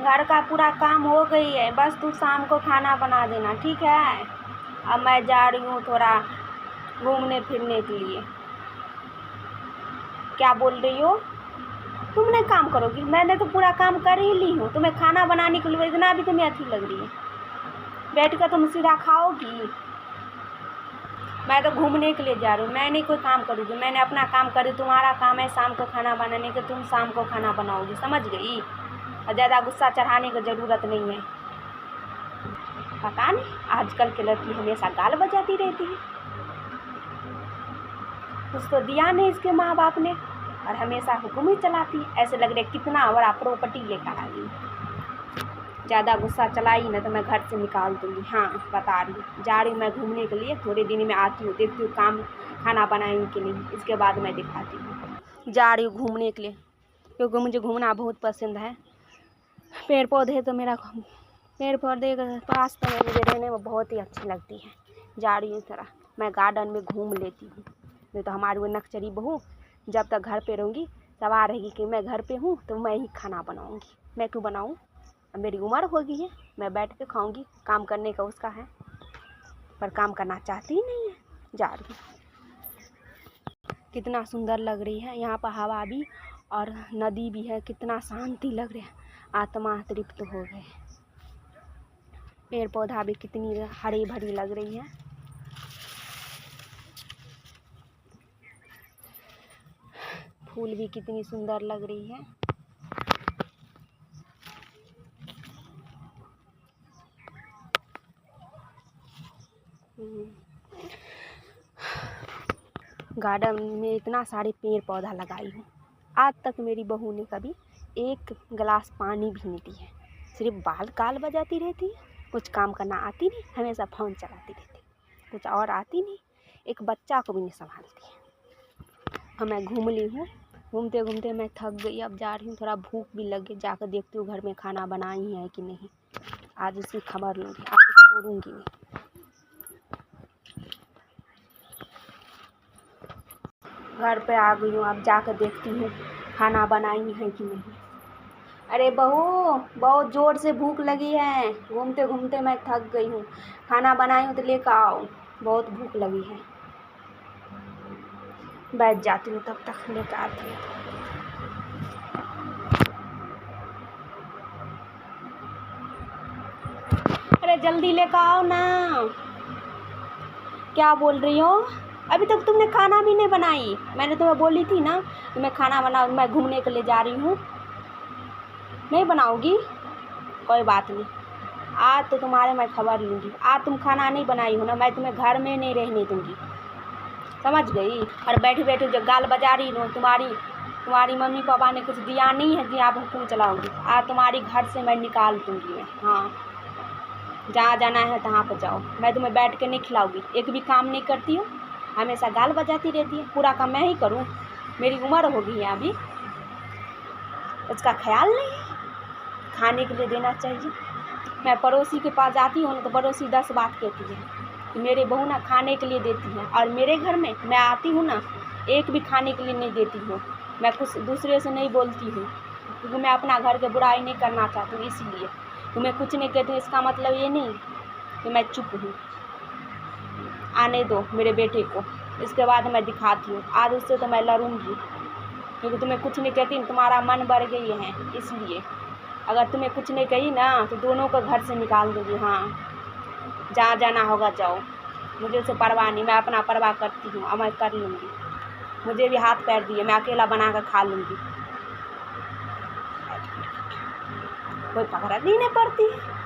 घर का पूरा काम हो गई है, बस तू शाम को खाना बना देना, ठीक है। अब मैं जा रही हूँ थोड़ा घूमने फिरने के लिए। क्या बोल रही हो? तुम नहीं काम करोगी? मैंने तो पूरा काम कर ही ली हूँ। तुम्हें खाना बनाने के लिए इतना भी तुम्हें अच्छी लग रही है? बैठ कर तुम सीधा खाओगी? मैं तो घूमने के लिए जा रही हूँ, मैं नहीं कोई काम करूँगी। मैंने अपना काम करी, तुम्हारा काम है शाम को खाना बनाने के, तुम शाम को खाना बनाओगी, समझ गई? और ज़्यादा गुस्सा चढ़ाने की ज़रूरत नहीं है। पता नहीं आजकल के लड़की हमेशा गाल बजाती रहती है। कुछ तो दिया नहीं इसके माँ बाप ने और हमेशा हुक्म ही चलाती है। ऐसे लग रहा है कितना बड़ा प्रॉपर्टी लेकर आ गई। ज़्यादा गुस्सा चलाई ना तो मैं घर से निकाल दूँगी। हाँ बता रही हूँ, जा रही हूँ मैं घूमने के लिए। थोड़े दिन में आती हूँ, देखती हूँ काम खाना बनाएंगी कि नहीं, इसके बाद मैं दिखाती हूँ। जा रही हूँ घूमने के लिए क्योंकि मुझे घूमना बहुत पसंद है। पेड़ पौधे के पास तो मुझे रहने में बहुत ही अच्छी लगती है। जा रही हूँ थोड़ा मैं गार्डन में घूम लेती हूँ। नहीं तो हमारी वो नकचरी बहू जब तक घर पे रहूँगी सवार रहेगी कि मैं घर पे हूँ तो मैं ही खाना बनाऊँगी। मैं क्यों बनाऊँ? अब मेरी उम्र हो गई है, मैं बैठ के खाऊँगी। काम करने का उसका है, पर काम करना चाहती ही नहीं है। जा रही हूँ। कितना सुंदर लग रही है यहाँ पर, हवा भी और नदी भी है। कितना शांति लग रहा है, आत्मा तृप्त हो गए। पेड़ पौधा भी कितनी हरी भरी लग रही है। फूल भी कितनी सुंदर लग रही है। गार्डन में इतना सारे पेड़ पौधा लगाई हूँ। आज तक मेरी बहू ने कभी एक गिलास पानी भी नहीं दी है। सिर्फ बाल काल बजाती रहती है, कुछ काम करना आती नहीं, हमेशा फ़ोन चलाती रहती, कुछ और आती नहीं, एक बच्चा को भी नहीं संभालती है। अब मैं घूम ली हूँ, घूमते घूमते मैं थक गई। अब जा रही हूँ, थोड़ा भूख भी लग गई, जाकर देखती हूँ घर में खाना बनाई है कि नहीं। आज उसकी खबर लूँगी, आज छोड़ूँगी नहीं। घर पे आ गई हूँ, अब जाकर देखती हूँ खाना बनाई है कि नहीं। अरे बहू, बहुत ज़ोर से भूख लगी है, घूमते घूमते मैं थक गई हूँ। खाना बनाई हूँ तो लेकर आओ, बहुत भूख लगी है। बैठ जाती हूँ, तब तक लेकर आती हूँ। अरे जल्दी लेकर आओ ना। क्या बोल रही हो? अभी तक तुमने खाना भी नहीं बनाई। मैंने तुम्हें बोली थी ना कि मैं खाना बनाऊँ, मैं घूमने के लिए जा रही हूँ। नहीं बनाओगी? कोई बात नहीं, आज तो तुम्हारे मैं खबर लूँगी। आज तुम खाना नहीं बनाई हो ना, मैं तुम्हें घर में नहीं रहने दूँगी, समझ गई? और बैठे बैठे जो गाल बजा रही हो, तुम्हारी मम्मी पापा ने कुछ दिया नहीं है कि आप हुक्म चलाओगी। आज तुम्हारी घर से मैं निकाल दूँगी मैं। हाँ, जहाँ जाना है तहाँ पर जाओ। मैं तुम्हें बैठ के नहीं खिलाऊँगी। एक भी काम नहीं करती हो, हमेशा गाल बजाती रहती है। पूरा काम मैं ही करूँ? मेरी उम्र हो गई है अभी, उसका ख्याल नहीं है। खाने के लिए देना चाहिए। मैं पड़ोसी के पास जाती हूँ तो पड़ोसी 10 बात कहती है कि मेरे बहू ना खाने के लिए देती है, और मेरे घर में मैं आती हूँ ना, एक भी खाने के लिए नहीं देती हूँ। मैं कुछ दूसरे से नहीं बोलती हूँ क्योंकि मैं अपना घर के बुराई नहीं करना चाहती हूँ। इसीलिए तुम्हें कुछ नहीं कहती हूँ, इसका मतलब ये नहीं कि मैं चुप हूँ। आने दो मेरे बेटे को, इसके बाद मैं दिखाती हूँ। आज उससे तो मैं लड़ूंगी क्योंकि तुम्हें कुछ नहीं कहती, तुम्हारा मन बढ़ गई है। इसलिए अगर तुम्हें कुछ नहीं कही ना तो दोनों को घर से निकाल दूँगी। हाँ, जहाँ जाना होगा जाओ, मुझे उससे परवाह नहीं। मैं अपना परवाह करती हूँ और मैं कर लूँगी। मुझे भी हाथ पैर दिए, मैं अकेला बना कर खा लूँगी, कोई पकड़ नहीं पड़ती है।